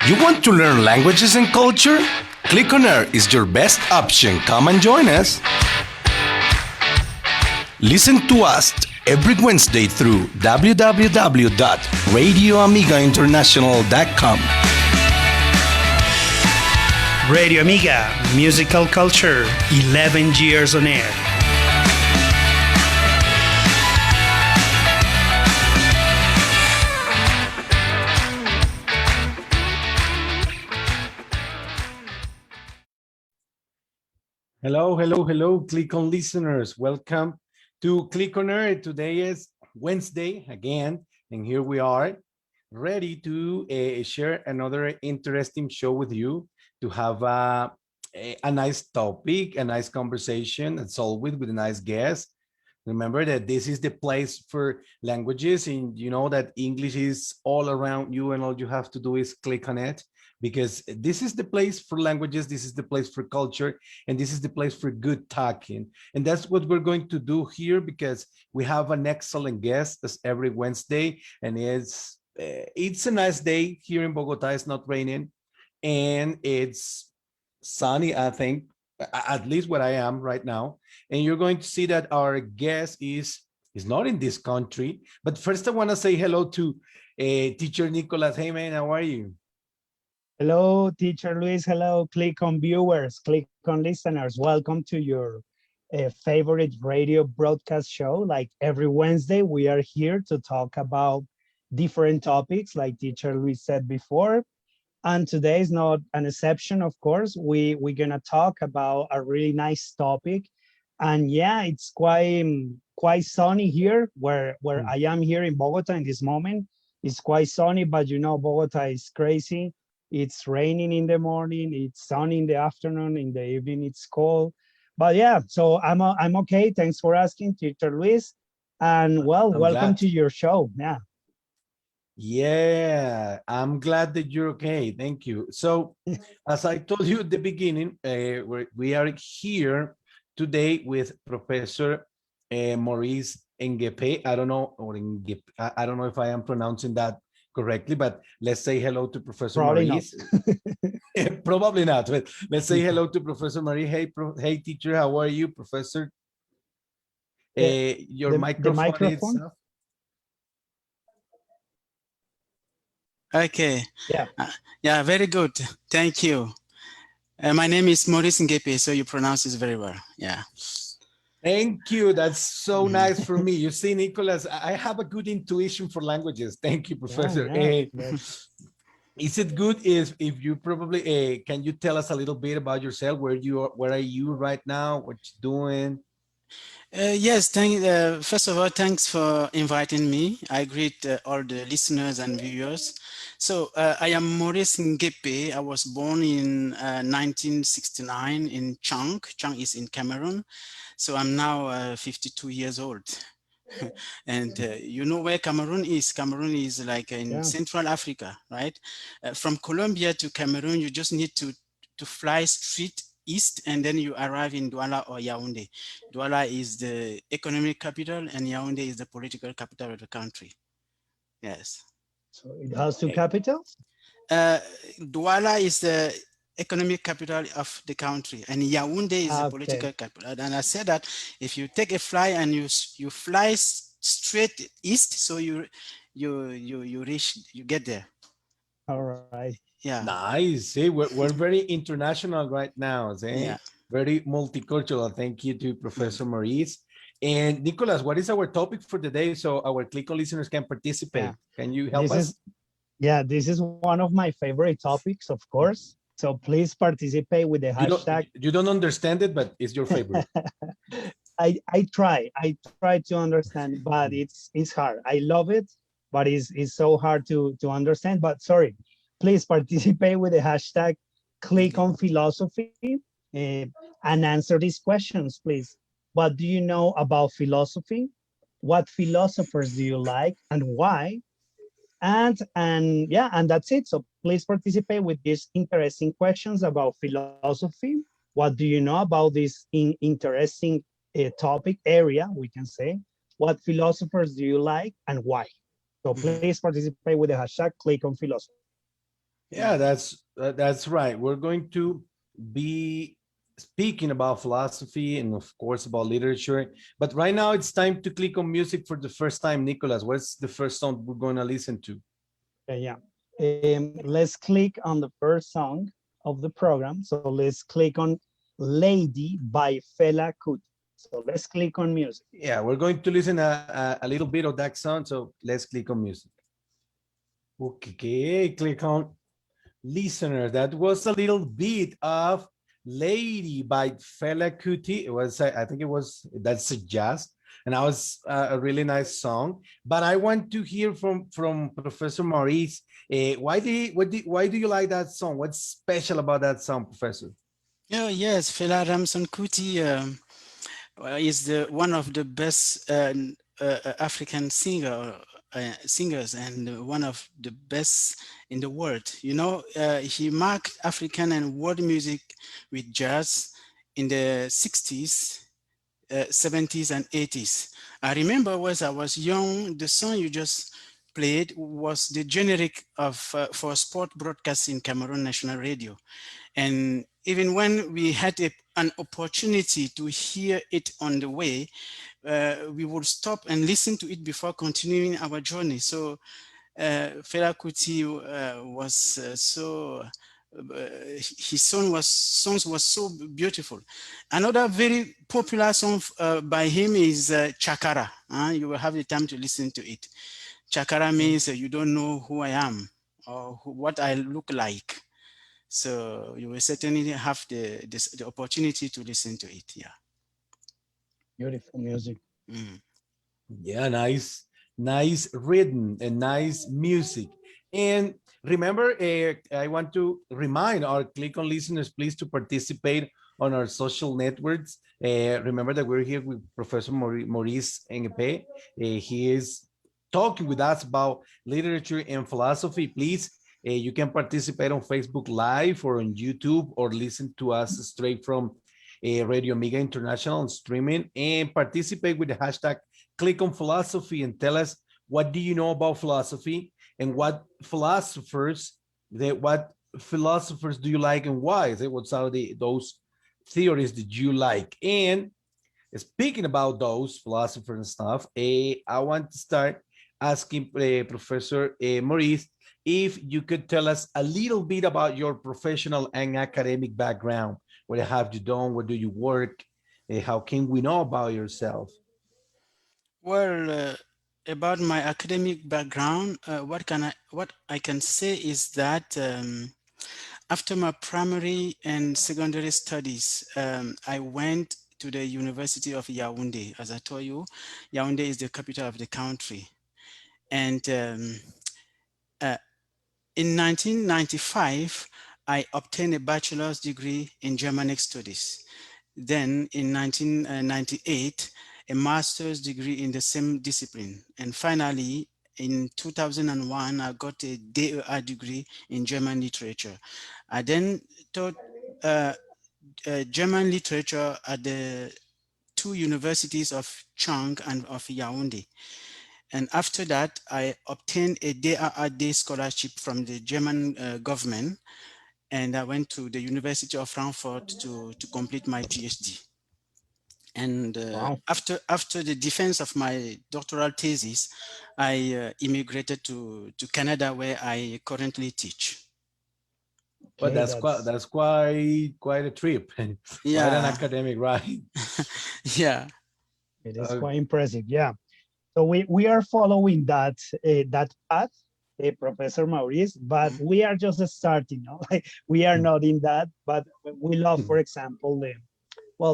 You want to learn languages and culture? Clic on Air is your best option. Come and join us. Listen to us every Wednesday through www.radioamigainternational.com. Radio Amiga, musical culture, 11 years on air. Hello, hello, hello, Clic on listeners. Welcome to Clic on Air. Today is Wednesday again, and here we are ready to share another interesting show with you, to have a nice topic, a nice conversation, as always, with a nice guest. Remember that this is the place for languages, and you know that English is all around you, and all you have to do is click on it, because this is the place for languages, this is the place for culture, and this is the place for good talking. And that's what we're going to do here, because we have an excellent guest as every Wednesday, and it's a nice day here in Bogota. It's not raining, and it's sunny, I think, at least where I am right now. And you're going to see that our guest is not in this country. But first, I want to say hello to teacher Nicholas. Hey, man, how are you? Hello, teacher Luis. Hello, Clic on viewers, Clic on listeners. Welcome to your favorite radio broadcast show. Like every Wednesday, we are here to talk about different topics, like teacher Luis said before. And today is not an exception, of course. We're gonna talk about a really nice topic. And yeah, it's quite sunny here where I am here in Bogota in this moment. It's quite sunny, but you know, Bogota is crazy. It's raining in the morning, it's sunny in the afternoon, in the evening it's cold. But yeah, so I'm okay. Thanks for asking, teacher Luis. And well, welcome to your show. Yeah. Yeah, I'm glad that you're okay. Thank you. So, as I told you at the beginning, we are here today with Professor Maurice Nguepe. I don't know, or Nguepe, I don't know if I am pronouncing that correctly, but let's say hello to Professor Probably Maurice. not. Probably not, but let's say hello to Professor Maurice. Hey, hey, teacher, how are you, Professor? Your The microphone is microphone? off. Okay. Yeah. Yeah, very good. Thank you. My name is Maurice Nguepe, so you pronounce it very well. Yeah. Thank you. That's so nice for me. You see, Nicholas, I have a good intuition for languages. Thank you, Professor. Is it good if you probably can you tell us a little bit about yourself? Where are you right now? What you doing? Yes, first of all, thanks for inviting me. I greet all the listeners and viewers. So I am Maurice Nguepe. I was born in 1969 in Chang. Chang is in Cameroon. So I'm now 52 years old. And you know where Cameroon is? Cameroon is like in Central Africa, right? From Colombia to Cameroon, you just need to fly straight east, and then you arrive in Douala or Yaoundé. Douala is the economic capital, and Yaoundé is the political capital of the country. Yes. So it has two capitals? Douala is the economic capital of the country, and Yaoundé is the political capital. And I said that if you take a fly and you fly straight east, so you get there. All right. Yeah. Nice. See, we're very international right now. See? Yeah. Very multicultural. Thank you to Professor Maurice. And Nicholas, what is our topic for today, so our Clic on listeners can participate? Yeah. Can you help us? This is one of my favorite topics, of course. So please participate with the hashtag. You don't understand it, but it's your favorite. I try to understand, but it's hard. I love it, but it's so hard to understand. But sorry, please participate with the hashtag Clic on Philosophy and answer these questions, please. What do you know about philosophy? What philosophers do you like and why? And that's it. So please participate with these interesting questions about philosophy. What do you know about this interesting topic area, we can say? What philosophers do you like and why? So please participate with the hashtag Clic on Philosophy. Yeah, that's right. We're going to be speaking about philosophy and of course about literature. But right now it's time to click on music for the first time. Nicholas, what's the first song we're going to listen to? Yeah. Let's click on the first song of the program. So let's click on Lady by Fela Kuti. So let's click on music. Yeah, we're going to listen a little bit of that song. So let's click on music. Okay, click on listener. That was a little bit of Lady by Fela Kuti. It was, I think it was, that's a jazz. And that was a really nice song. But I want to hear from Professor Maurice. Why do you like that song? What's special about that song, Professor? Oh, yes, Fela Ramson Kuti is the one of the best African singers and one of the best in the world. You know, he marked African and world music with jazz in the 60s, 70s, and 80s. I remember when I was young, the song you just played was the generic of for sport broadcast in Cameroon National Radio. And even when we had an opportunity to hear it on the way, we would stop and listen to it before continuing our journey. So Fela Kuti was his songs was so beautiful. Another very popular song by him is Chakara. You will have the time to listen to it. Chakara means you don't know who I am or what I look like. So you will certainly have the opportunity to listen to it. Yeah. Beautiful music. Mm. Yeah, nice rhythm and nice music. And remember, I want to remind our Click on listeners, please, to participate on our social networks. Remember that we're here with Professor Maurice Nguepe. He is talking with us about literature and philosophy. Please, you can participate on Facebook Live or on YouTube or listen to us straight from Radio Amiga International on streaming and participate with the hashtag Click on Philosophy and tell us what do you know about philosophy and what philosophers do you like and why? What's are those theories that you like? And speaking about those philosophers and stuff, I want to start asking Professor Maurice if you could tell us a little bit about your professional and academic background. What have you done? Where do you work? How can we know about yourself? Well, about my academic background, what I can say is that after my primary and secondary studies, I went to the University of Yaoundé. As I told you, Yaoundé is the capital of the country, and uh, in 1995, I obtained a bachelor's degree in Germanic studies. Then in 1998, a master's degree in the same discipline. And finally, in 2001, I got a DEA degree in German literature. I then taught uh, German literature at the two universities of Chang and of Yaoundé. And after that, I obtained a DAAD scholarship from the German government, and I went to the University of Frankfurt to complete my PhD. And Wow. after the defense of my doctoral thesis, I immigrated to Canada, where I currently teach. But Okay, that's that's quite a trip and quite an Yeah, academic ride. yeah. it is Uh, quite impressive. Yeah. So we are following that path, Professor Maurice, but Mhm. we are just starting. No? Like we are not in that, but we love, for example,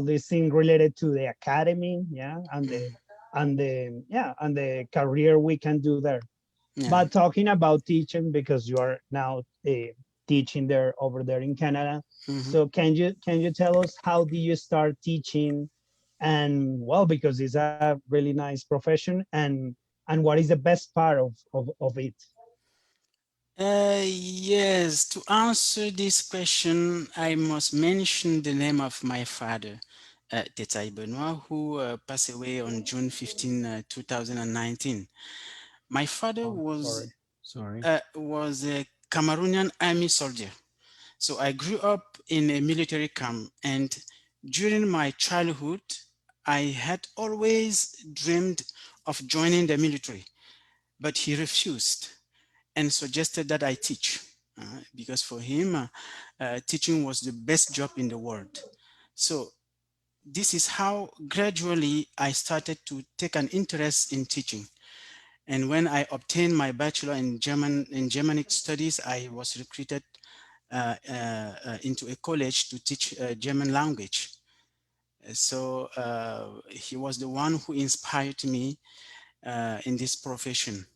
this thing related to the academy, yeah, and the career we can do there. Yeah. But talking about teaching, because you are now teaching there over there in Canada, Mhm. so can you tell us how do you start teaching? And well, because it's a really nice profession, and what is the best part of it? Yes, to answer this question, I must mention the name of my father, Tetai Benoit, who passed away on June 15, 2019. My father Oh, sorry. Sorry. was a Cameroonian army soldier. So I grew up in a military camp, and during my childhood, I had always dreamed of joining the military, but he refused and suggested that I teach because for him, teaching was the best job in the world. So this is how gradually I started to take an interest in teaching. And when I obtained my bachelor in Germanic studies, I was recruited into a college to teach German language. So he was the one who inspired me in this profession.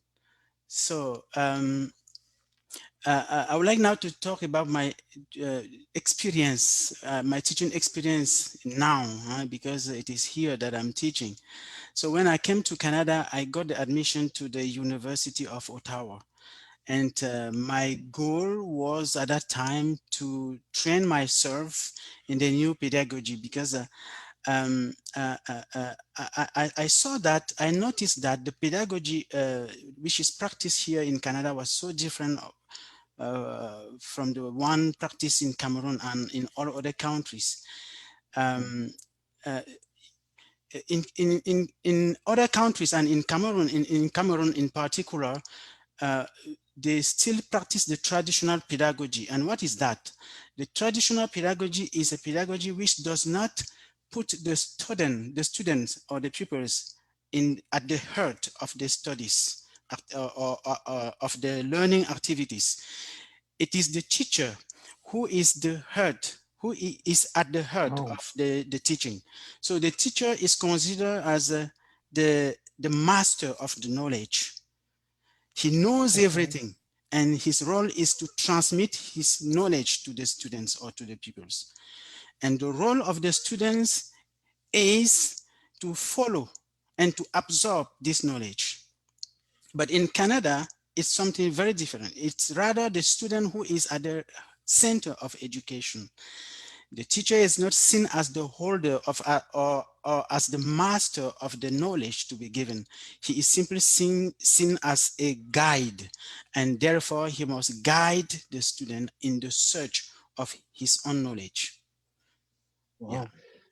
So I would like now to talk about my uh, experience, my teaching experience now, because it is here that I'm teaching. So when I came to Canada, I got the admission to the University of Ottawa. And my goal was at that time to train myself in the new pedagogy because I saw that, I noticed that the pedagogy which is practiced here in Canada was so different from the one practiced in Cameroon and in all other countries. Um, uh, in other countries and in Cameroon in particular, uh, they still practice the traditional pedagogy. And what is that? The traditional pedagogy is a pedagogy which does not put the students or the pupils in at the heart of the studies or of the learning activities. It is the teacher who is the heart, is at the heart Oh, of the teaching. So the teacher is considered as the master of the knowledge. He knows okay. everything, and his role is to transmit his knowledge to the students or to the pupils. And the role of the students is to follow and to absorb this knowledge. But in Canada, it's something very different. It's rather the student who is at the center of education. The teacher is not seen as the holder of or as the master of the knowledge to be given. He is simply seen as a guide, and therefore he must guide the student in the search of his own knowledge. Yeah. Wow.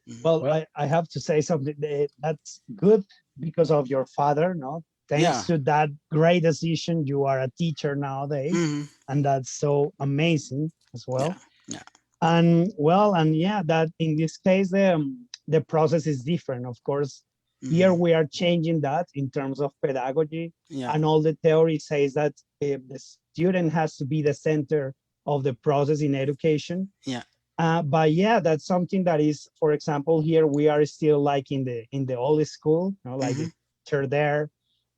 Mhm. Well, Well, I have to say something that's good because of your father, no? Yeah. Thanks to that great decision, you are a teacher nowadays, Mhm. and that's so amazing as Yeah. well. Yeah. And well, and yeah, that in this case, the process is different. Of course, here Mhm. we are changing that in terms of pedagogy, Yeah. and all the theory says that the student has to be the center of the process in education. Yeah. But yeah, that's something that is, for example, here we are still like in the old school, you know, like the Mhm. teacher there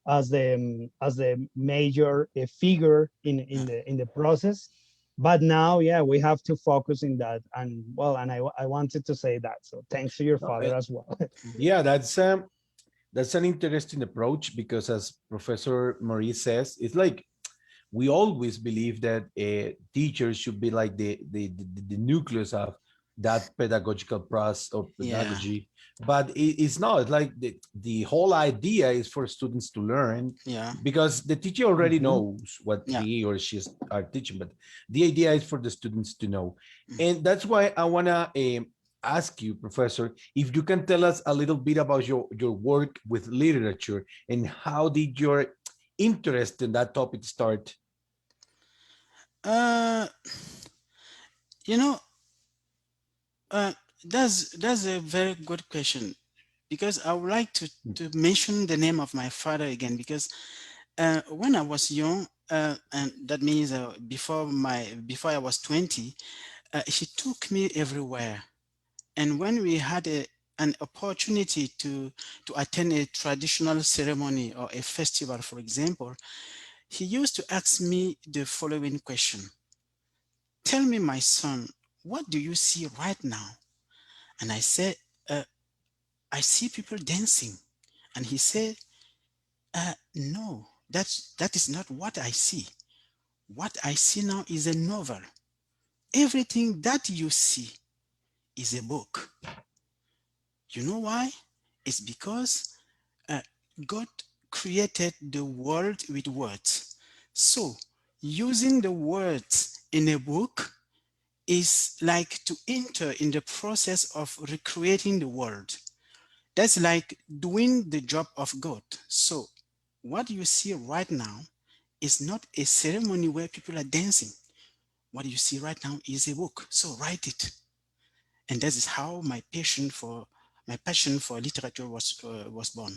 as the major figure Yeah. in the process. But now, yeah, we have to focus in that, and well, and I wanted to say that. So thanks to your no, father as well. yeah, that's an interesting approach because, as Professor Maurice says, it's like we always believe that teachers should be like the nucleus of that pedagogical process or Yeah. pedagogy, but it's not. It's like the whole idea is for students to learn Yeah. because the teacher already Mhm. knows what Yeah. he or she are teaching, but the idea is for the students to know. And that's why I want to ask you, Professor, if you can tell us a little bit about your work with literature and how did your interest in that topic start? Uh, you know, uh, that's a very good question because I would like to mention the name of my father again because when I was young, and that means before I was 20, he took me everywhere. And when we had an opportunity to attend a traditional ceremony or a festival, for example, he used to ask me the following question: "Tell me, my son, what do you see right now?" And I said, uh, "I see people dancing." And he said, "No, that is not what I see. What I see now is a novel. Everything that you see is a book. You know why? It's because uh, God created the world with words. So using the words in a book is like to enter in the process of recreating the world. That's like doing the job of God. So what you see right now is not a ceremony where people are dancing. What you see right now is a book. So write it. And that is how my passion for literature was born.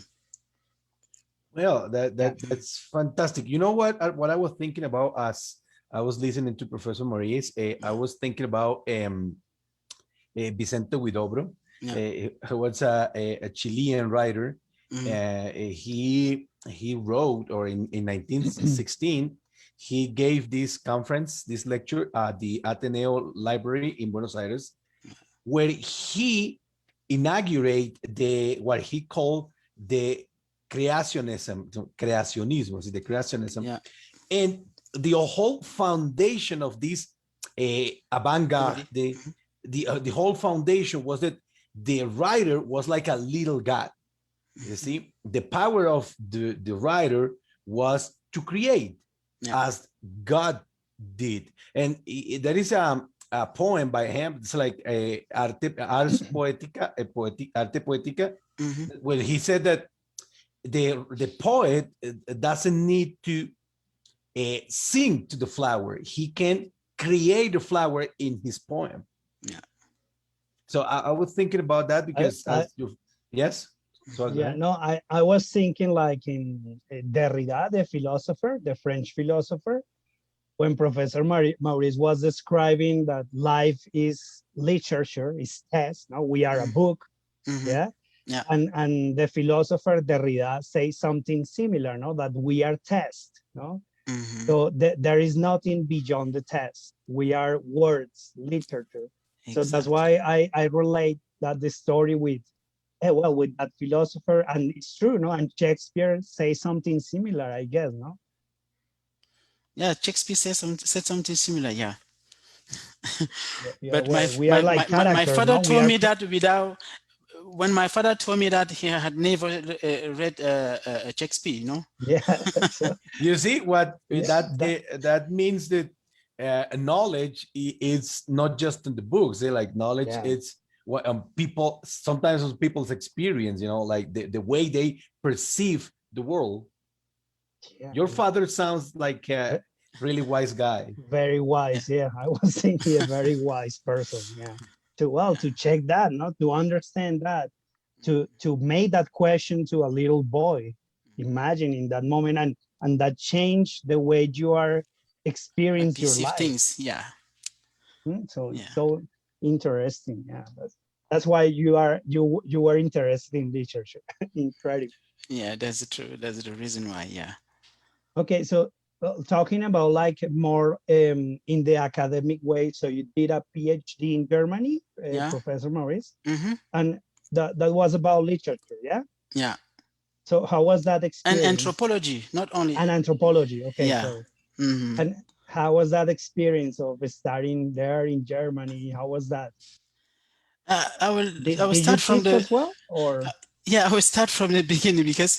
Well, Yeah. that's fantastic. You know what I was thinking about as I was listening to Professor Maurice. I was thinking about Vicente Huidobro. Yeah. He was a Chilean writer. Mhm. He wrote, or in 1916, he gave this conference, this lecture at the Ateneo Library in Buenos Aires, where he inaugurated the what he called the creationism, the creationism, Yeah. and the whole foundation of this avant-garde, Theory. the whole foundation was that the writer was like a little god. You see, the power of the writer was to create Yeah. as God did. And there is a poem by him. It's like a ars poetica, arte poetica, Mhm. where he said that the poet doesn't need to sing to the flower. He can create the flower in his poem. Yeah. So I was thinking about that because I as you, yes. So go Yeah, ahead. no, I was thinking like in Derrida, the philosopher, the French philosopher, when Professor Maurice was describing that life is literature, is text. No, we are a book. Mhm. Yeah, Yeah. and the philosopher Derrida says something similar. No, that we are text. No, Mhm. so there is nothing beyond the text. We are words, literature. So that's Exactly. why I relate that the story with well, with that philosopher, and it's true, no? And Shakespeare say something similar, I guess, no? Yeah, Shakespeare said something similar. Yeah. Yeah, yeah, But my well, f- we are my, like my, my my characters, father no? We told are me that without when my father told me that he had never read Shakespeare, you know. yeah. So You see what yeah, that means that knowledge is not just in the books. Like knowledge, yeah, it's what people sometimes it's people's experience. Like the way they perceive the world. yeah. Your father sounds like a really wise guy. Very Yeah. wise. Yeah, I was thinking a very wise person. Yeah, to check that, not to understand that, to make that question to a little boy, imagine in that moment, and that change the way you are I experience your perceive life. things. Yeah. So Yeah. it's so interesting. Yeah, that's why you are interested in literature. Incredible. Yeah. That's true. That's the reason why. Yeah. Okay, so talking about like more in the academic way. So you did a PhD in Germany, Yeah. Professor Maurice, Mm-hmm. and that was about literature. Yeah. Yeah. So how was that And experience? anthropology, not only. And anthropology. Okay, Yeah. sorry. Mm-hmm. And how was that experience of studying there in Germany? How was that? I will. I will Did you start from teach the. as well, or Yeah, I will start from the beginning because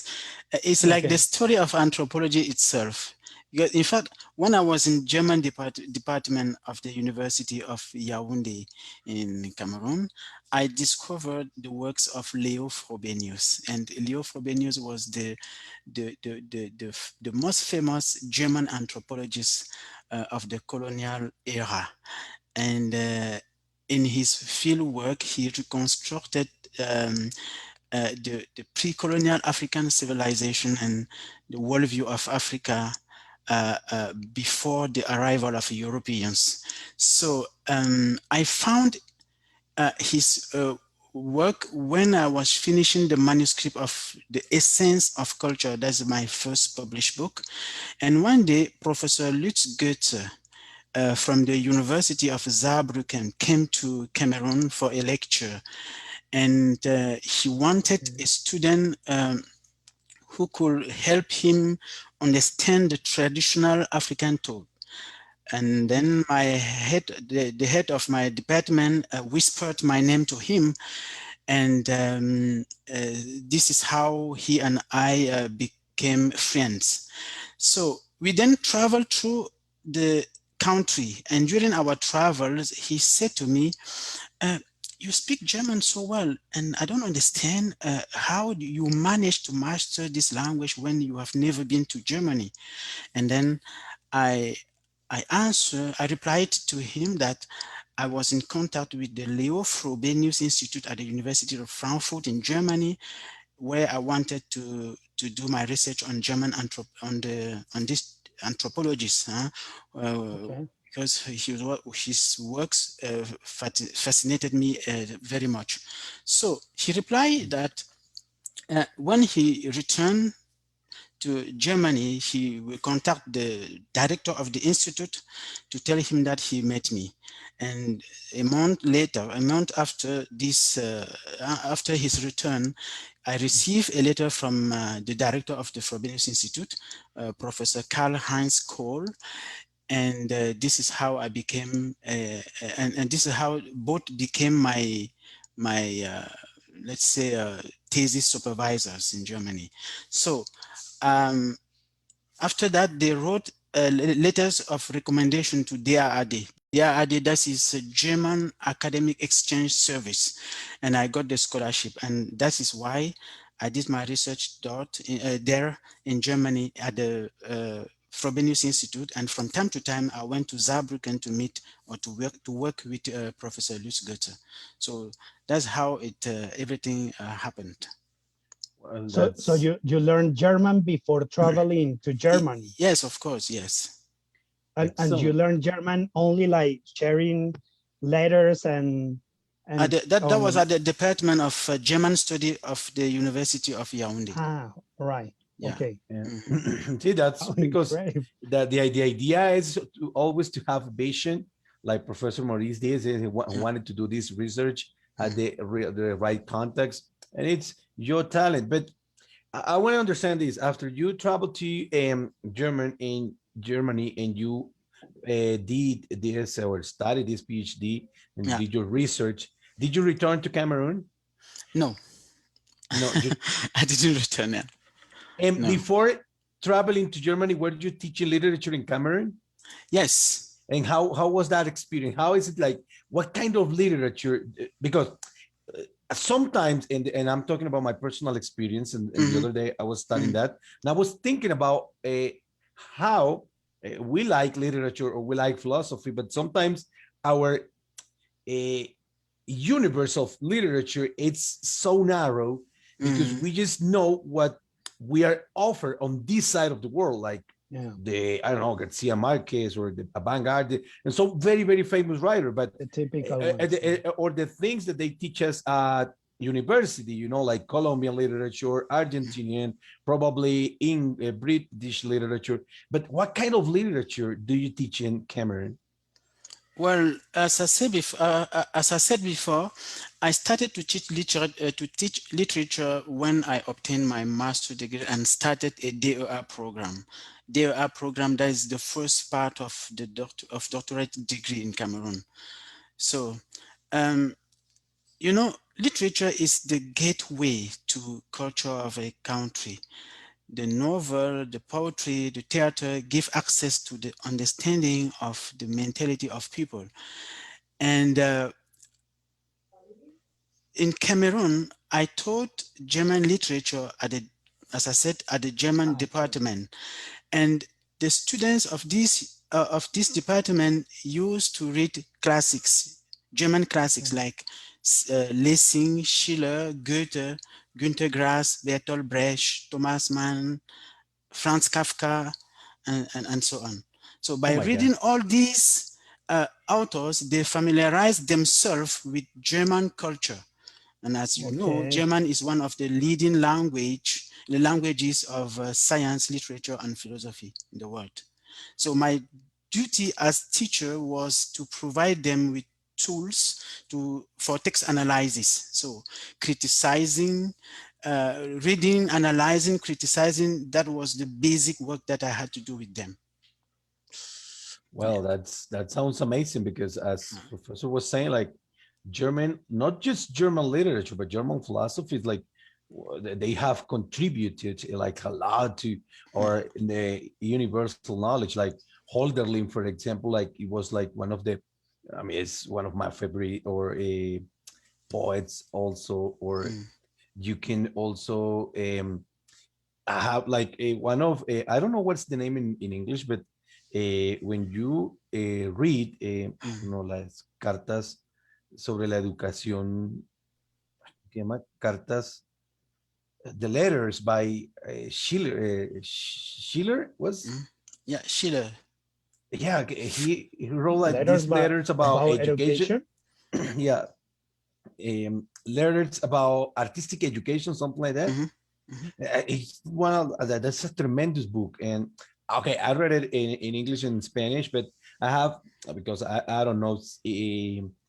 it's like the okay? story of anthropology itself. Because in fact, when I was in German department of the University of Yaoundé in Cameroon, I discovered the works of Leo Frobenius, and Leo Frobenius was the most famous German anthropologist of the colonial era, and in his field work, he reconstructed. The pre-colonial African civilization and the worldview of Africa before the arrival of Europeans. So I found his work when I was finishing the manuscript of The Essence of Culture. That's my first published book. And one day, Professor Lutz Goethe from the University of Saarbrücken came to Cameroon for a lecture, and he wanted a student who could help him understand the traditional African thought. And then the head of my department, whispered my name to him, and this is how he and I became friends. So we then traveled through the country. And during our travels, he said to me, uh, you speak German so well, and I don't understand how do you manage to master this language when you have never been to Germany. And then I I replied to him that I was in contact with the Leo Frobenius Institute at the University of Frankfurt in Germany, where I wanted to do my research on German on this anthropologist, Okay. because his works fascinated me very much. So he replied that when he returned to Germany, he will contact the director of the institute to tell him that he met me. And a month later, a month after this, after his return, I received a letter from the director of the Frobenius Institute, Professor Karl Heinz Kohl, and this is how I became, and this is how both became my let's say thesis supervisors in Germany. So um, after that, they wrote letters of recommendation to DRAD. DRAD, that is a German Academic Exchange Service, and I got the scholarship, and that is why I did my research there in Germany at the Frobenius Institute, and from time to time I went to Saarbrücken to meet or to work with Professor Lutz Goethe. So that's how it everything happened. Well, So that's you learned German before traveling to Germany, Yes, of course, yes. and you excellent. learned German only like sharing letters and That was on at the Department of German Study of the University of Yaoundé. right. Yeah. Okay. Yeah. Mhm. See, that's How because incredible. the idea is to always to have vision, like Professor Maurice did. He Mm, wanted to do this research, had mm. the right context, and it's your talent. But I want to understand this. After you traveled to Germany and you did this or studied this PhD and Yeah. did your research, did you return to Cameroon? No, No, you, I didn't return it. and No. before traveling to Germany, were you teaching literature in Cameroon? Yes. And how was that experience? How is it like? What kind of literature? Because sometimes, and I'm talking about my personal experience, and the Hmm. other day I was studying Hmm. that, and I was thinking about how we like literature or we like philosophy, but sometimes our uh, universe of literature it's so narrow because Hmm. we just know what we are offered on this side of the world, like Yeah. the I don't know Garcia Marquez or the avant-garde, and so very famous writer, but The typical ones. Yeah. or the things that they teach us at university, you know, like Colombian literature, Argentinian, probably in British literature. But what kind of literature do you teach in Cameroon? Well, as I said before, I started to teach literature when I obtained my master's degree and started a DOR program. DOR program, that is the first part of the doctorate degree in Cameroon. So, um, literature is the gateway to culture of a country. The novel, the poetry, the theater give access to the understanding of the mentality of people. And in Cameroon, I taught German literature as I said, at the German Okay. department. And the students of this department used to read classics, German classics Okay. like Lessing, Schiller, Goethe, Günter Grass, Bertolt Brecht, Thomas Mann, Franz Kafka, and so on. So Oh by my God. reading all these authors, they familiarize themselves with German culture. And as you know, Okay. German is one of the leading languages of science, literature, and philosophy in the world. So my duty as teacher was to provide them with tools for text analysis. So criticizing, reading, analyzing, criticizing, that was the basic work that I had to do with them. Yeah. Well, that sounds amazing because as Professor was saying, like German, not just German literature, but German philosophy is like they have contributed like a lot to Yeah. or in the universal knowledge. Like Holderlin, for example, like it was like one of the, I mean, it's one of my favorite or a poets also, or Mm. you can also I have like a one of I don't know what's the name in English, but when you read, Mm. no, las cartas sobre la educación, ¿qué llama? Cartas, the letters by Schiller. Schiller was, Mm. Yeah, Schiller. yeah, he wrote like Letters these letters about about education. education. Yeah, letters about artistic education, something like that. Hmm. Hmm. It's one of that's a tremendous book. And okay, I read it in English and Spanish, but I have, because I don't know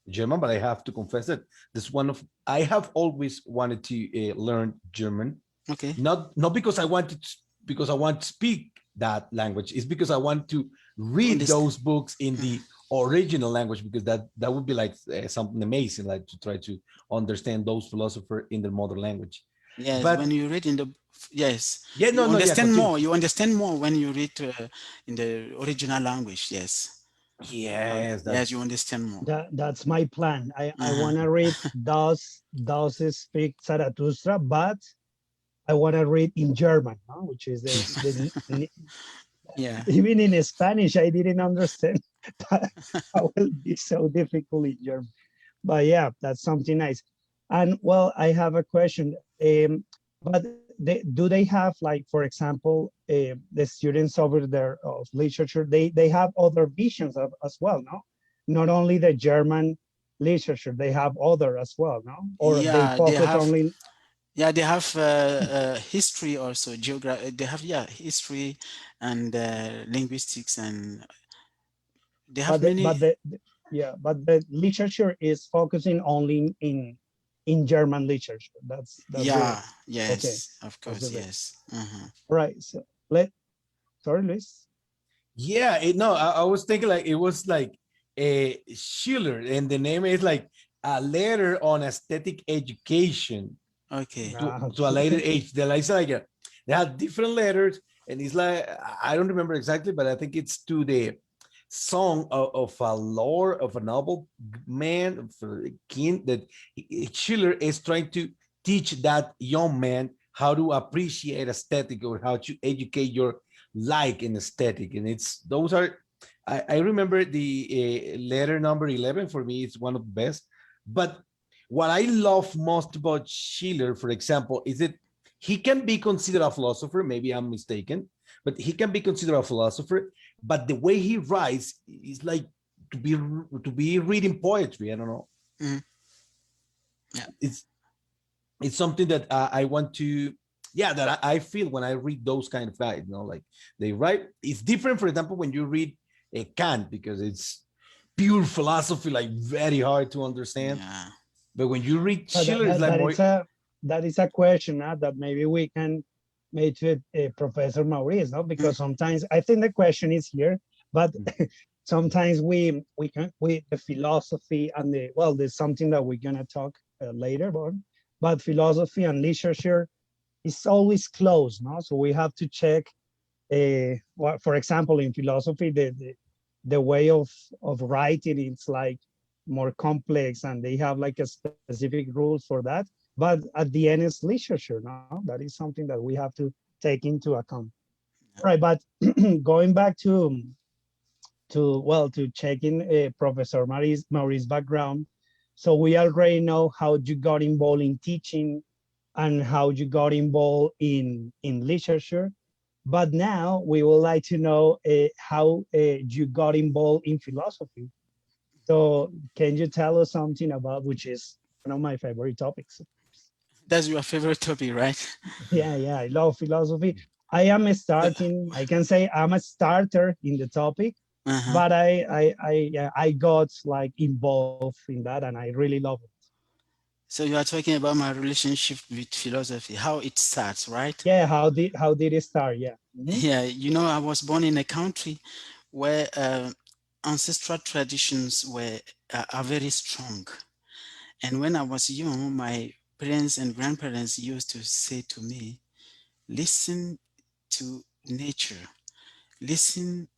German, but I have to confess that this one of I have always wanted to learn German, Okay. not because I wanted to, because I want to speak that language. It's because I want to To read understand. those books in the original language, because that would be like something amazing, like to try to understand those philosophers in their mother language. Yes, when But you read in the, yes, yeah, you no, yeah, understand continue. more. You understand more when you read in the original language. Yes. Yes, Yes, you that's understand more. That's my plan. I Uh-huh. want to read Thus Speak Zarathustra, but I want to read in German, no? Which is Yeah. even in Spanish, I didn't understand that. How will be so difficult in German. But yeah, that's something nice. And well, I have a question. But do they have, like, for example, the students over there of literature, they have other visions as well, no? Not only the German literature, they have other as well, no? Or they Yeah, they focus have. only. Yeah, they have history also. They have, yeah, history and linguistics, and they have But many. yeah, but the literature is focusing only in German literature. That's the Yeah. okay. Yes. Of That's course. the bit. Yes. Uh-huh. Right. So let sorry, Luis. yeah. No, I was thinking like it was like a Schiller, and the name is like a letter on aesthetic education Okay. to a later Okay. age. They like, they have different letters, and it's like I don't remember exactly, but I think it's to the song of a lore of a noble man for a king that Schiller is trying to teach that young man how to appreciate aesthetic, or how to educate your like in aesthetic. And it's those are I remember the letter number 11. For me, it's one of the best. But what I love most about Schiller, for example, is that he can be considered a philosopher. Maybe I'm mistaken, but he can be considered a philosopher. But the way he writes is like to be reading poetry. I don't know. Mhm. Yeah. It's it's something that I want to, yeah, that I feel when I read those kind of guys. Like they write. It's different, for example, when you read a Kant, because it's pure philosophy, like very hard to understand. Yeah. But when you read Uh, that, Schiller, it's that, like that more. is a that is a question that maybe we can make to Professor Maurice, no? Mm. Because sometimes I think the question is here, but sometimes we the philosophy and the well, there's something that we're gonna talk later about, but philosophy and literature is always close, no? So we have to check. For example, in philosophy, the way of writing it's like more complex, and they have like a specific rules for that. But at the end, it's literature. No, that is something that we have to take into account. Right, but going back to checking Professor Maurice background. So we already know how you got involved in teaching and how you got involved in literature. But now we would like to know how you got involved in philosophy. So can you tell us something about, which is one of my favorite topics? That's your favorite topic, right? Yeah, yeah, I love philosophy. So, I can say I'm a starter in the topic, uh-huh. but yeah, I got like involved in that and I really love it. So you are talking about my relationship with philosophy, how it starts, right? Yeah, how did it start? Yeah. Mhm. Yeah, I was born in a country where ancestral traditions are very strong. And when I was young, my parents and grandparents used to say to me, listen to nature, listen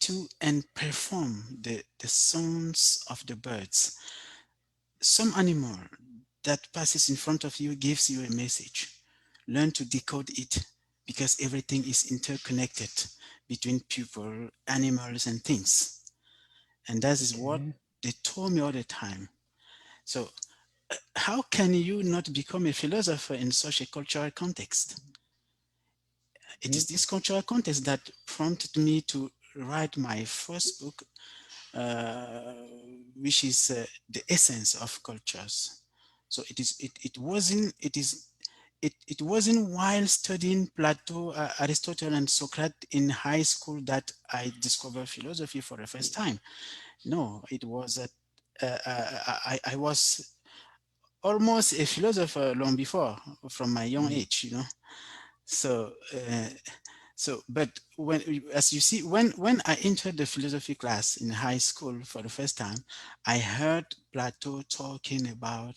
to and perform the sounds of the birds. Some animal that passes in front of you gives you a message. Learn to decode it because everything is interconnected between people, animals, and things. And that is what Okay. they told me all the time. So, how can you not become a philosopher in such a cultural context? It is Mm, this cultural context that prompted me to write my first book, uh, which is the essence of cultures. So it wasn't while studying Plato, Aristotle, and Socrates in high school that I discovered philosophy for the first time. No, it was I was almost a philosopher long before, from my young mm. age, you know. So, but as you see, when I entered the philosophy class in high school for the first time, I heard Plato talking about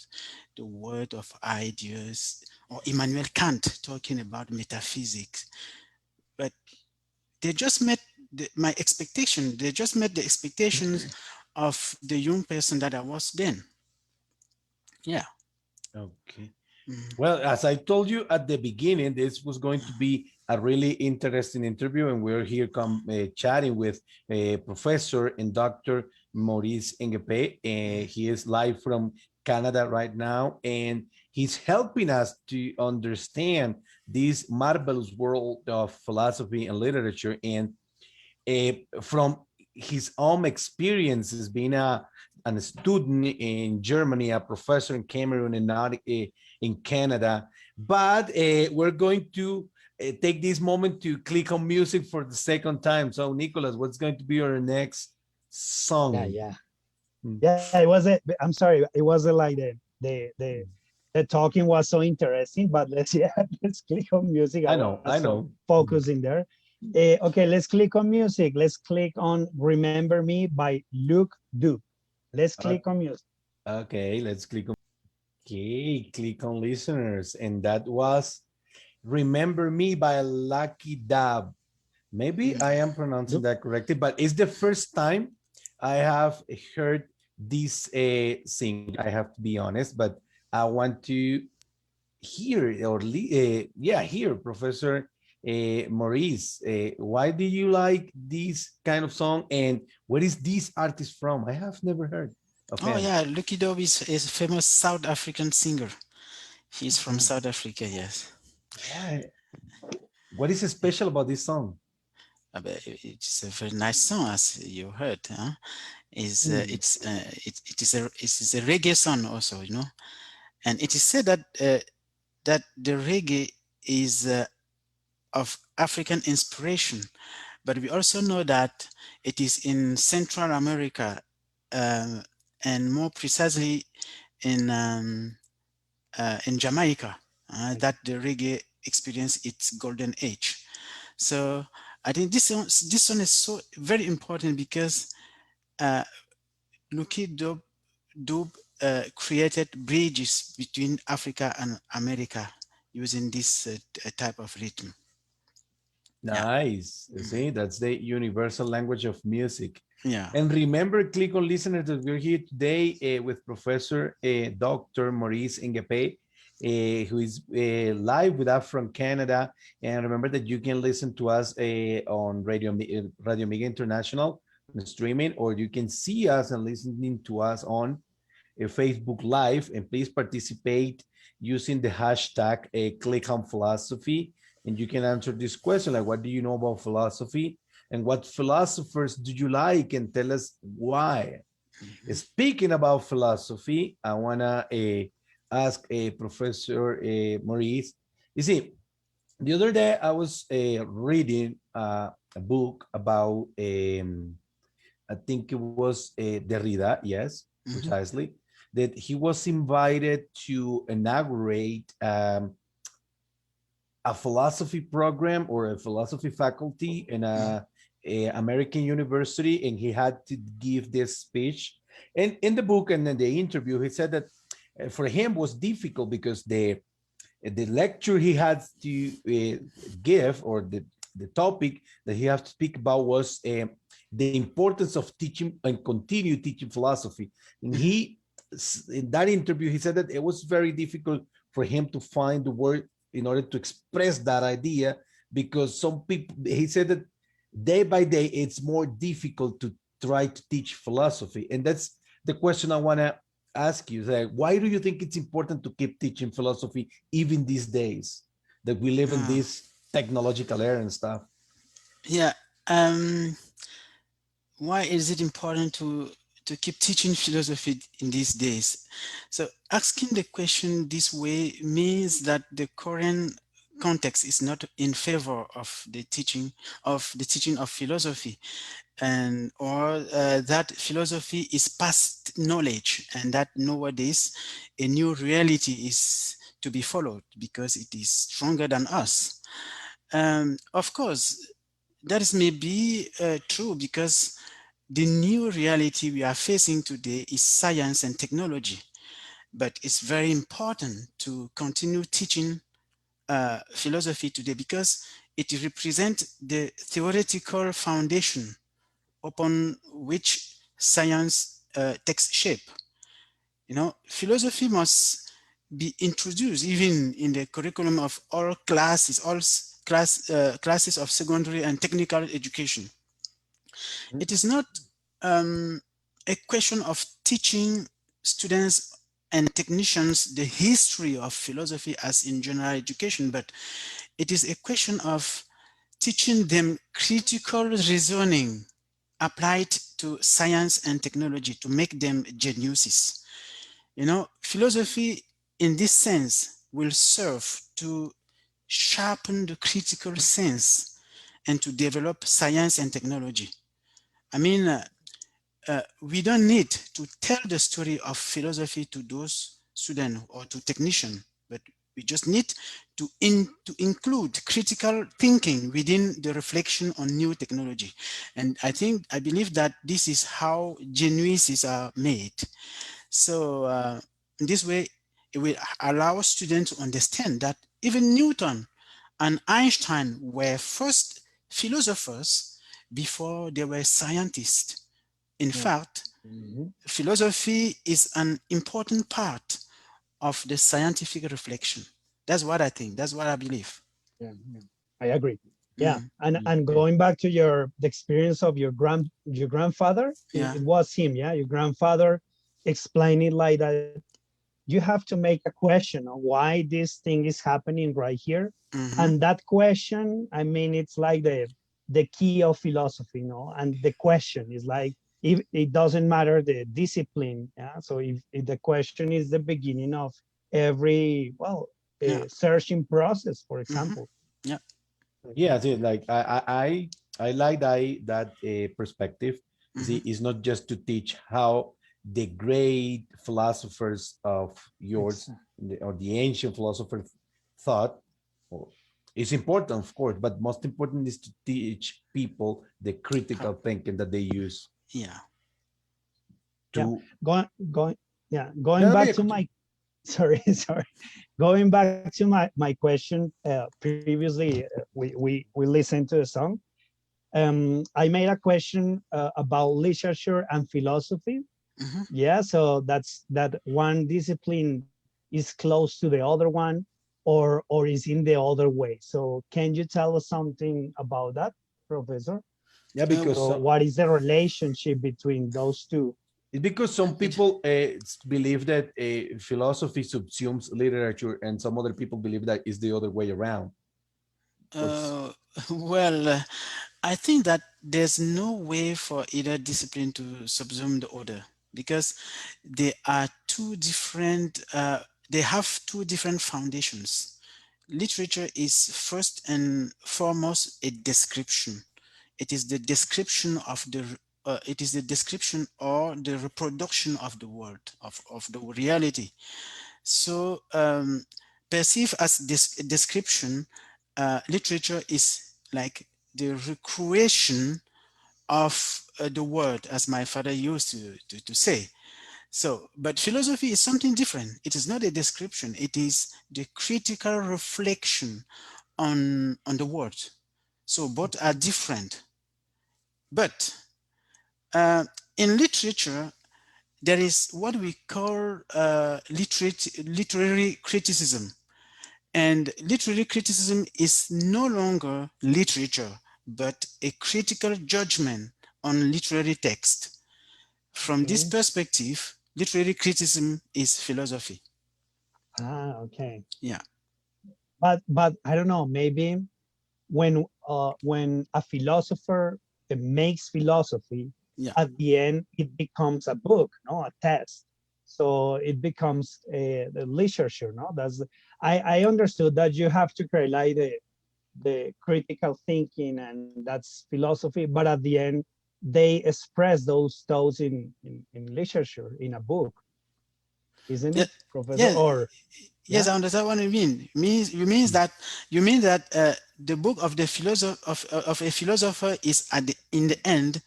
the world of ideas, or Immanuel Kant talking about metaphysics. But they just met my expectation. They just met the expectations of the young person that I was then. Yeah. Okay. Mhm. Well, as I told you at the beginning, this was going to be a really interesting interview, and we're here chatting with Professor and Dr. Maurice Nguepe. He is live from Canada right now, and he's helping us to understand this marvelous world of philosophy and literature. And from his own experiences being a student in Germany, a professor in Cameroon, and not in Canada. But we're going to take this moment to click on music for the second time. So, Nicholas, what's going to be our next Yeah, song? yeah, Mm. yeah. It was it. I'm sorry, it wasn't like the talking was so interesting. But let's yeah, let's click on music. I I was know, I so know. focusing there. Okay, let's click on music. Let's click on "Remember Me" by Luke Duke. Let's Uh, click on music. okay, let's click on. Okay, click on listeners, and that was "Remember Me" by Lucky Dab. Maybe I am pronouncing Luke. that correctly, but it's the first time I have heard this singer. I have to be honest, but I want to hear hear Professor Maurice. Why do you like this kind of song, and where is this artist from? I have never heard of Oh him. yeah, Lucky Dube is a famous South African singer. He's from Mhm. South Africa, yes. Yeah. What is special about this song? But it's a very nice song, as you heard. Huh? Is Mm. it is a reggae song also, you know. And it is said that that the reggae is of African inspiration, but we also know that it is in Central America, uh, and more precisely in Jamaica, that the reggae experienced its golden age. So I think this one is so very important because uh, Lucky Dube created bridges between Africa and America using this type of rhythm. Yeah. Nice. Mhm. See, that's the universal language of music. Yeah. And remember, click on listeners that we're here today with Professor Dr. Maurice Nguepe, who is live with us from Canada. And remember that you can listen to us on Radio Mega International streaming, or you can see us and listening to us on Facebook Live, and please participate using the hashtag Click on Philosophy. And you can answer this question like, what do you know about philosophy? And what philosophers do you like? And tell us why. Mhm. Speaking about philosophy, I want to ask Professor Maurice. You see, the other day I was reading a book about, I think it was Derrida, yes, Mhm. precisely, that he was invited to inaugurate a philosophy program or a philosophy faculty in Mhm. a American university, and he had to give this speech. And in the book and in the interview, he said that for him was difficult because the lecture he had to give, or the topic that he has to speak about was the importance of teaching and continue teaching philosophy. And Mhm. in that interview, he said that it was very difficult for him to find the word in order to express that idea, because some people, he said that day by day, it's more difficult to try to teach philosophy. And that's the question I want to ask you. Like, why do you think it's important to keep teaching philosophy even these days that we live in Ah, this technological era and stuff? yeah. Um, why is it important to keep teaching philosophy in these days? So asking the question this way means that the current context is not in favor of the teaching of philosophy, and or that philosophy is past knowledge, and that nowadays a new reality is to be followed because it is stronger than us. Of course, that is maybe true because the new reality we are facing today is science and technology, but it's very important to continue teaching philosophy today because it represents the theoretical foundation upon which science takes shape. You know, philosophy must be introduced even in the curriculum of all classes, classes of secondary and technical education. It is not um, a question of teaching students and technicians the history of philosophy as in general education, but it is a question of teaching them critical reasoning applied to science and technology to make them geniuses. You know, philosophy in this sense will serve to sharpen the critical sense and to develop science and technology. I mean, we don't need to tell the story of philosophy to those students or to technicians, but we just need to include critical thinking within the reflection on new technology. And I believe that this is how geniuses are made. So in this way, it will allow students to understand that even Newton and Einstein were first philosophers before they were scientists. In Yeah. fact, Mhm. philosophy is an important part of the scientific reflection. That's what I think. That's what I believe. Yeah, yeah. I agree. Yeah, Mm, and going back to the experience of your grandfather, yeah. it was him, yeah, your grandfather explained it like that. You have to make a question on why this thing is happening right here, Hmm. and that question, I mean, it's like the key of philosophy, and the question is like, if it doesn't matter the discipline, yeah. So if the question is the beginning of every, well, Yeah. searching process, for Hmm. example. Yeah. Yeah, see, like I like that perspective. See, Hmm. it's not just to teach how the great philosophers of yours Exactly. or the ancient philosophers thought. Or, it's important, of course, but most important is to teach people the critical thinking that they use Yeah. Yeah, to. going yeah, No, going no, back yeah, to continue. my sorry, sorry, going back to my question. Previously, we listened to a song. I made a question about literature and philosophy. Hmm. Yeah, so that's that one discipline is close to the other one, or is in the other way. So can you tell us something about that, Professor? Yeah, because So what is the relationship between those two? it's because some It, people believe that philosophy subsumes literature, and some other people believe that is the other way around. Or uh, well, I think that there's no way for either discipline to subsume the other because they are two different, they have two different foundations. Literature is first and foremost a description. It is the description of it is the description or the reproduction of the world, of the reality. So, perceived as this description, literature is like the recreation of the word, as my father used to say. So, but philosophy is something different. It is not a description. It is the critical reflection on the word. So both are different. But in literature, there is what we call literary criticism. And literary criticism is no longer literature, but a critical judgment on literary text. From this Okay. perspective, literary criticism is philosophy. Ah, okay. Yeah, But I don't know, maybe when a philosopher makes philosophy, yeah. at the end it becomes a book, no, a test. So it becomes a literature, no. I understood that you have to create like the critical thinking, and that's philosophy, but at the end they express those in literature, in a book, isn't Yeah, it, professor? yeah, Or yes, yeah, I understand what you mean. You mean that the book of the philosopher of a philosopher is at in the end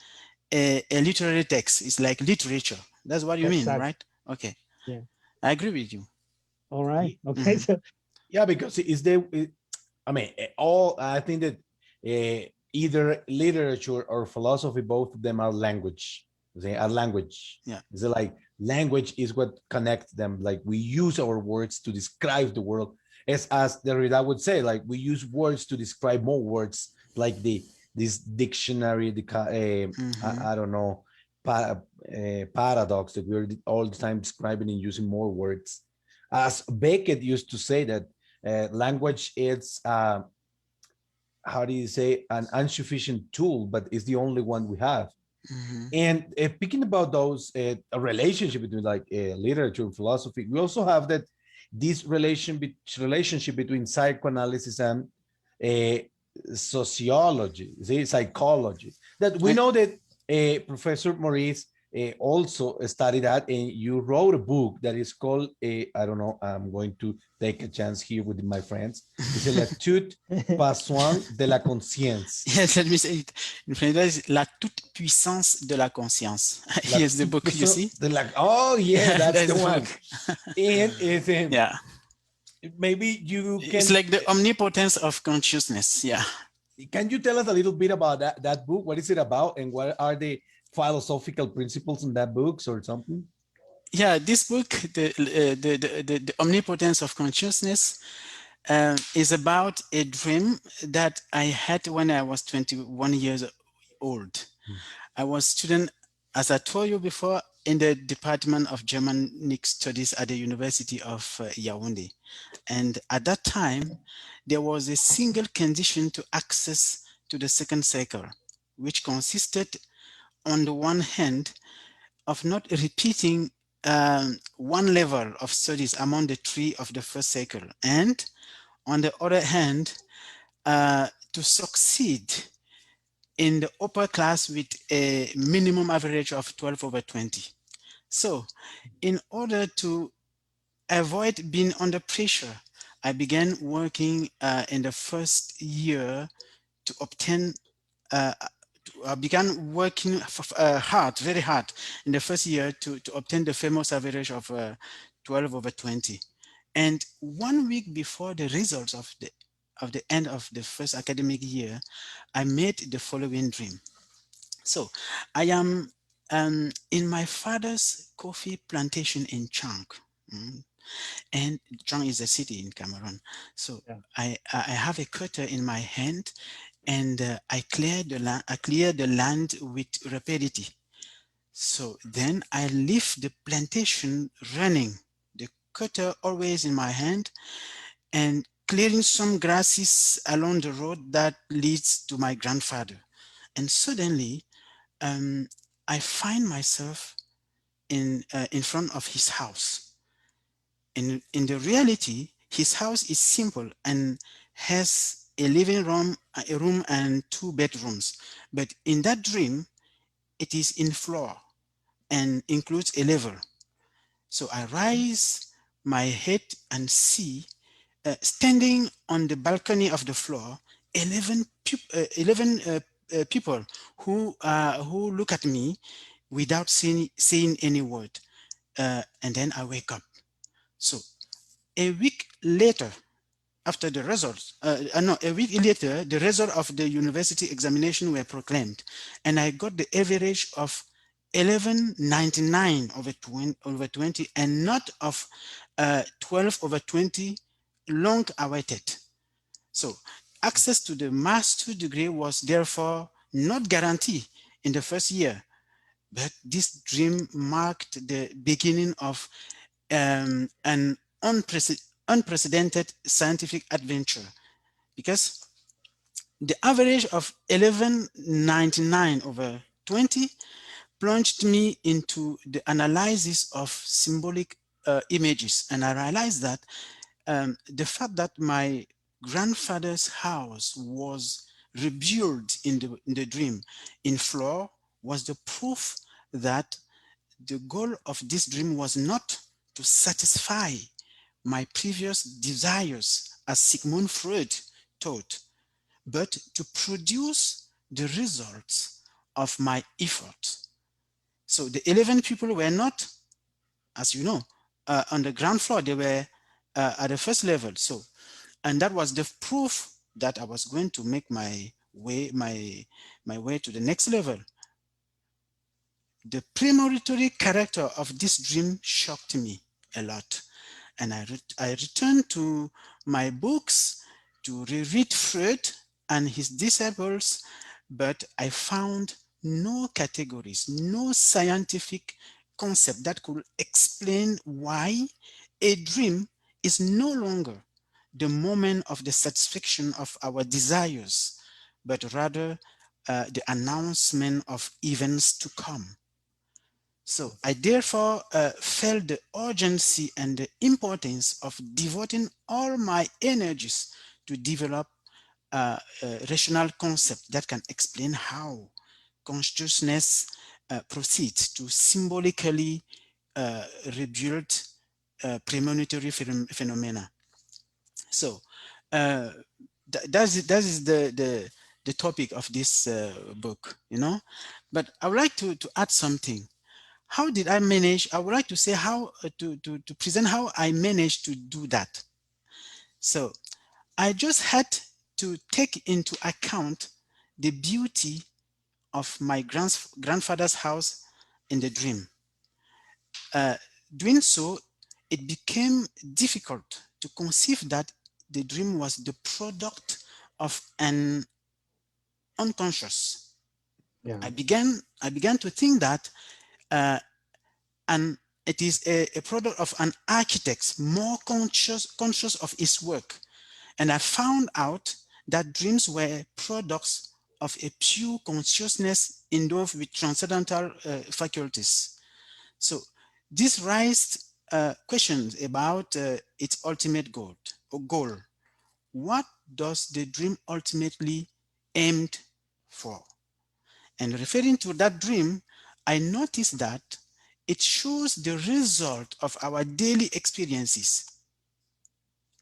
a literary text. It's like literature. That's what you mean, exactly. right? Okay, Yeah. I agree with you. All right. Ye- Okay. Hmm. So Yeah, because is there, I mean, all, I think that either literature or philosophy, both of them are language. They are language. Yeah. Is it like language is what connects them? Like we use our words to describe the world, as Derrida would say, like we use words to describe more words, like this dictionary, Hmm. I don't know, paradox that we're all the time describing and using more words. As Beckett used to say that language is how do you say, an insufficient tool, but it's the only one we have. Hmm. And speaking about those, a relationship between like literature and philosophy, we also have that this relationship between psychoanalysis and uh, sociology, see, psychology. That we know that Professor Maurice also studied that, and you wrote a book that is called, I don't know, I'm going to take a chance here with my friends. It's a L'étude Passoire de la Conscience. Yes, let me say it in French. La toute puissance de la conscience. La Here's the book. You see? de la, oh yeah, that's That's the the one. book. And it's Yeah, maybe you it's like the omnipotence of consciousness. Yeah. can you tell us a little bit about that book? What is it about, and what are the philosophical principles in that books or something? Yeah, this book, the omnipotence of consciousness, is about a dream that I had when I was 21 years old. I was student, as I told you before, in the Department of Germanic Studies at the University of Yaoundé. And at that time, there was a single condition to access to the second cycle, which consisted, on the one hand, of not repeating one level of studies among the three of the first cycle, and on the other hand, to succeed in the upper class with a minimum average of 12 over 20. So, in order to avoid being under pressure, I began working in the first year to obtain. Uh, I began working hard, very hard, in the first year to obtain the famous average of 12 over 20. And 1 week before the results of the end of the first academic year, I made the following dream. So I am in my father's coffee plantation in Chang. mm, And Chang is a city in Cameroon. So yeah. I have a cutter in my hand, and I clear the land with rapidity. So then I leave the plantation running, the cutter always in my hand, and clearing some grasses along the road that leads to my grandfather. And suddenly, um, I find myself in front of his house. In the reality, his house is simple and has a living room, a room, and two bedrooms. But in that dream, it is in floor and includes a level. So I raise my head and see, standing on the balcony of the floor, 11 people who look at me without saying any word. And then I wake up. So a week later, after the results, no, a week later, the result of the university examination were proclaimed, and I got the average of 1199 over 20 and not of 12 over 20 long awaited. So access to the master degree was therefore not guaranteed in the first year, but this dream marked the beginning of an unprecedented scientific adventure, because the average of 1199 over 20 plunged me into the analysis of symbolic images. And I realized that the fact that my grandfather's house was rebuilt in the dream in floor was the proof that the goal of this dream was not to satisfy my previous desires, as Sigmund Freud taught, but to produce the results of my effort. So the 11 people were not, as you know, on the ground floor, they were at the first level. So, and that was the proof that I was going to make my way to the next level. The premonitory character of this dream shocked me a lot. And I returned to my books to reread Freud and his disciples, but I found no categories, no scientific concept that could explain why a dream is no longer the moment of the satisfaction of our desires, but rather the announcement of events to come. So I therefore felt the urgency and the importance of devoting all my energies to develop a rational concept that can explain how consciousness proceeds to symbolically rebuild premonitory phenomena. So uh, that is the topic of this book, you know. But I would like to add something. How did I manage? I would like to say how to present how I managed to do that. So I just had to take into account the beauty of my grandfather's house in the dream. Uh, Doing so, it became difficult to conceive that the dream was the product of an unconscious. Yeah. I began to think that uh, and it is a product of an architect more conscious of his work. And I found out that dreams were products of a pure consciousness endowed with transcendental faculties. So this raised questions about its ultimate goal. What does the dream ultimately aimed for? And referring to that dream, I noticed that it shows the result of our daily experiences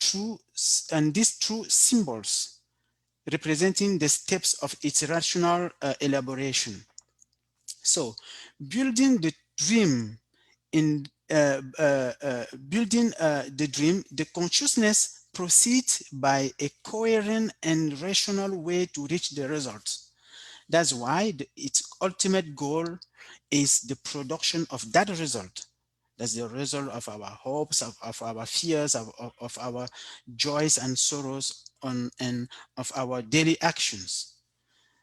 through and these through symbols representing the steps of its rational elaboration. So, building the dream in building the dream, the consciousness proceeds by a coherent and rational way to reach the result. That's why its ultimate goal is the production of that result. That's the result of our hopes, of our fears, of our joys and sorrows, and of our daily actions.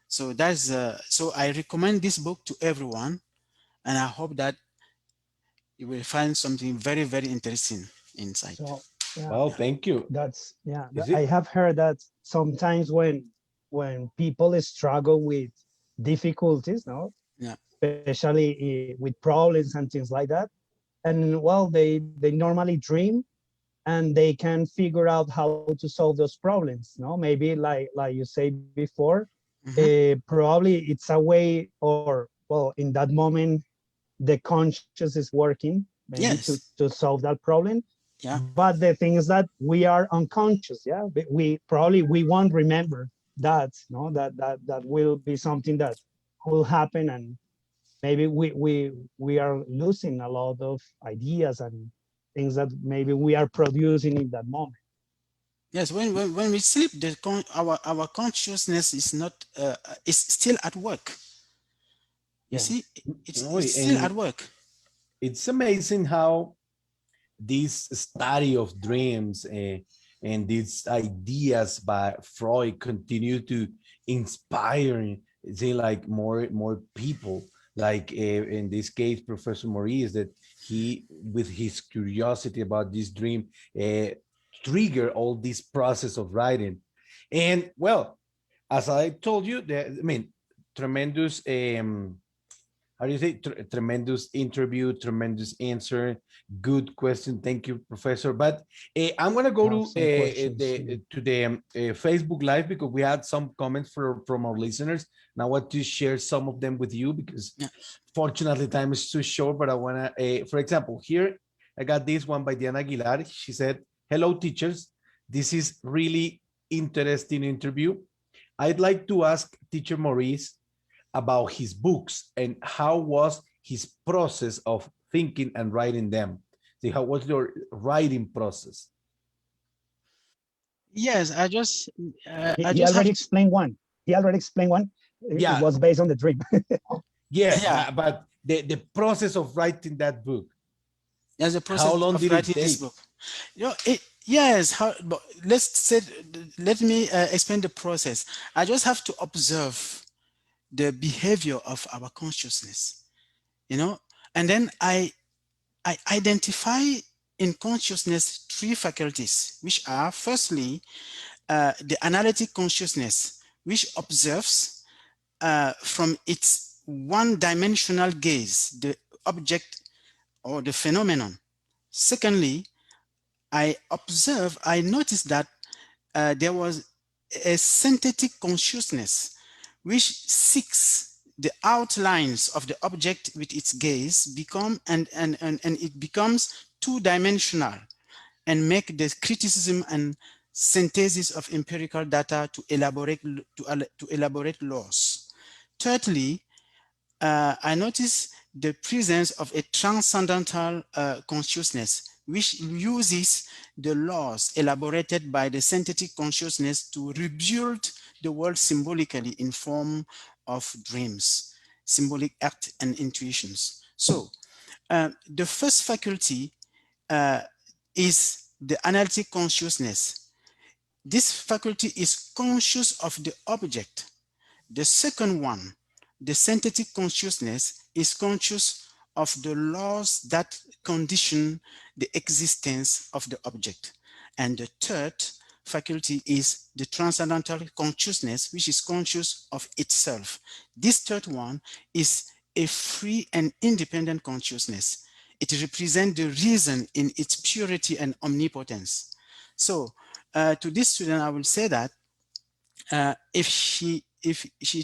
So so I recommend this book to everyone, and I hope that you will find something very, very interesting inside. So yeah, Well, Yeah, thank you. that's yeah. Is I it? have heard that sometimes when people struggle with difficulties, no, yeah, especially with problems and things like that, and well, they normally dream and they can figure out how to solve those problems. No, maybe like you say before, hmm, probably it's a way, or well, in that moment the conscious is working maybe yes, to solve that problem. yeah, But the thing is that we are unconscious. Yeah, we probably we won't remember that. No, that will be something that will happen, and maybe we are losing a lot of ideas and things that maybe we are producing in that moment. Yes, when we sleep, our consciousness is not is still at work. You Yeah. see, No, it's still at and work. it's amazing how this study of dreams and these ideas by Freud continue to inspire, say, like more people. Like in this case, Professor Maurice, that he, with his curiosity about this dream, trigger all this process of writing. And well, as I told you, I mean, tremendous how do you say, tremendous interview, tremendous answer, good question. Thank you, Professor. But I'm gonna go I have some questions here. to the Facebook Live because we had some comments from our listeners, and I want to share some of them with you because Yeah. fortunately time is too short. But I wanna, for example, here I got this one by Diana Aguilar. She said, "Hello, teachers. This is really interesting interview. I'd like to ask Teacher Maurice about his books and how was his process of thinking and writing them. See, how was your writing process? Yes, He, I he just have already to, explained one. He already explained one. It Yeah, was based on the dream. yes, yeah. but the process of writing that book, As a how process long of did it writing this take? book. Yes. How? But let me explain the process. I just have to observe the behavior of our consciousness. You know, and then I identify in consciousness three faculties, which are firstly the analytic consciousness, which observes from its one-dimensional gaze the object or the phenomenon. Secondly, I noticed that there was a synthetic consciousness which seeks the outlines of the object with its gaze become and it becomes two-dimensional and make the criticism and synthesis of empirical data to elaborate laws. Thirdly, I notice the presence of a transcendental consciousness, which uses the laws elaborated by the synthetic consciousness to rebuild the world symbolically in form of dreams, symbolic act and intuitions. So the first faculty uh, is the analytic consciousness. This faculty is conscious of the object. The second one, the synthetic consciousness, is conscious of the laws that condition the existence of the object. And the third faculty is the transcendental consciousness, which is conscious of itself. This third one is a free and independent consciousness. It represents the reason in its purity and omnipotence. So, to this student, I will say that if she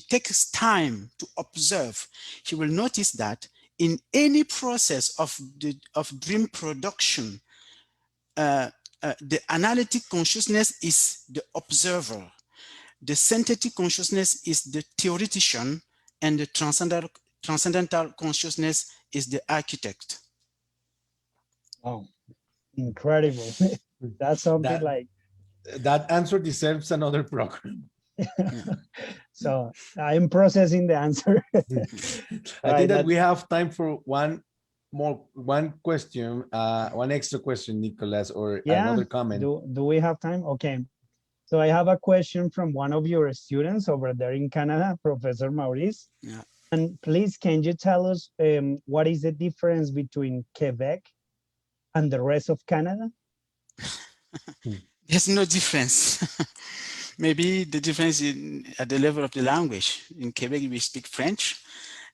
takes time to observe, she will notice that in any process of dream production, the analytic consciousness is the observer, the synthetic consciousness is the theoretician, and the transcendental consciousness is the architect. Oh, incredible. That's something That like, that answer deserves another program. Yeah. so I'm processing the answer. All I think right, that that we have time for one question, one extra question, Nicolas, or yeah. another comment. Do we have time? Okay. So I have a question from one of your students over there in Canada, Professor Maurice. Yeah. And please, can you tell us what is the difference between Quebec and the rest of Canada? There's no difference. Maybe the difference at the level of the language. In Quebec, we speak French,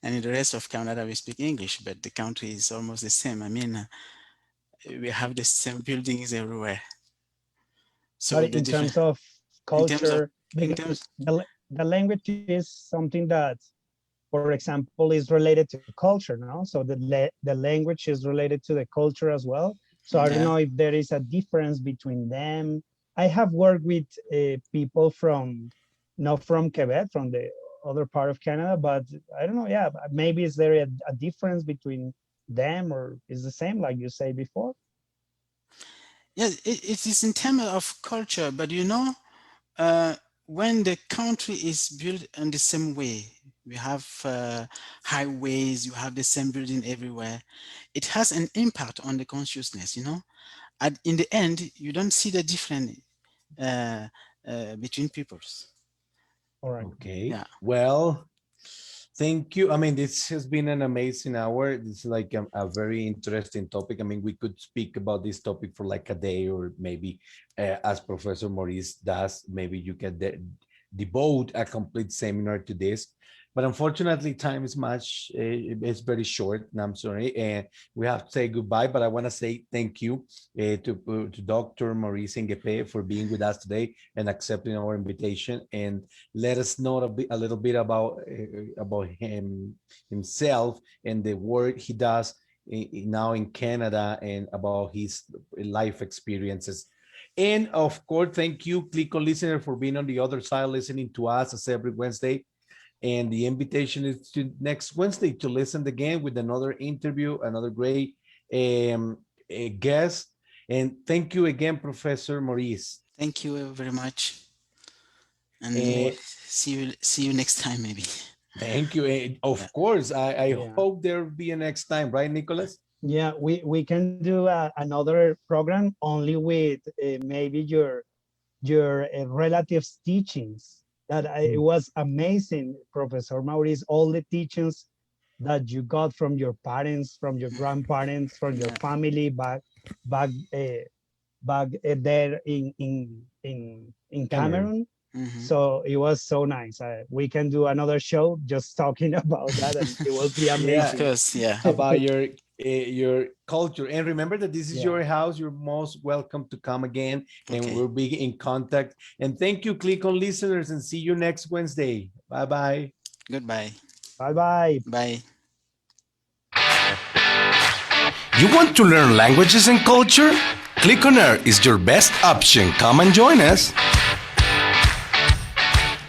and in the rest of Canada, we speak English, but the country is almost the same. I mean, we have the same buildings everywhere. So But the in difference terms of in terms of culture, in because terms the language is something that, for example, is related to culture, no? So the language is related to the culture as well. So I don't yeah. know if there is a difference between them. I have worked with people from, not from Quebec, from the other part of Canada, but I don't know. Yeah, maybe is there a difference between them, or is the same like you say before? Yeah, it is in terms of culture, but uh, when the country is built in the same way, we have highways, you have the same building everywhere. It has an impact on the consciousness. And in the end, you don't see the difference uh, between peoples. All right. Okay. Yeah. Well, thank you. I mean, this has been an amazing hour. This is like a very interesting topic. I mean, we could speak about this topic for like a day, or maybe as Professor Maurice does, maybe you can devote a complete seminar to this. But unfortunately, time is it's very short. And I'm sorry. And we have to say goodbye, but I want to say thank you to Dr. Maurice Nguepe for being with us today and accepting our invitation. And let us know a little bit about himself and the work he does now in Canada, and about his life experiences. And of course, thank you, Click on Listener, for being on the other side listening to us as every Wednesday. And the invitation is to next Wednesday to listen again with another interview, another great guest. And thank you again, Professor Maurice. Thank you very much, and Uh, see you next time maybe. Thank you. Yeah. Of course, I Yeah. hope there'll be a next time, right, Nicholas? Yeah, we can do another program only with maybe your relatives teachings. That it was amazing, Professor Maurice, all the teachings that you got from your parents, from your grandparents, from your Yeah. family back there in Cameron. Cameroon. Hmm. So it was so nice. We can do another show just talking about that, and it will be Yeah, Of amazing. course, yeah. about your culture. And remember that this is Yeah. your house. You're most welcome to come again, and Okay. we'll be in contact. And thank you, Click on Listeners, and see you next Wednesday. Bye bye. Goodbye. Bye bye. Bye. You want to learn languages and culture? Click on Air is your best option. Come and join us.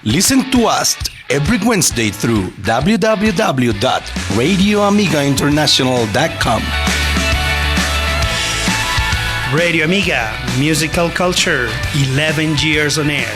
Listen to us every Wednesday through www.radioamigainternational.com. Radio Amiga, musical culture, 11 years on air.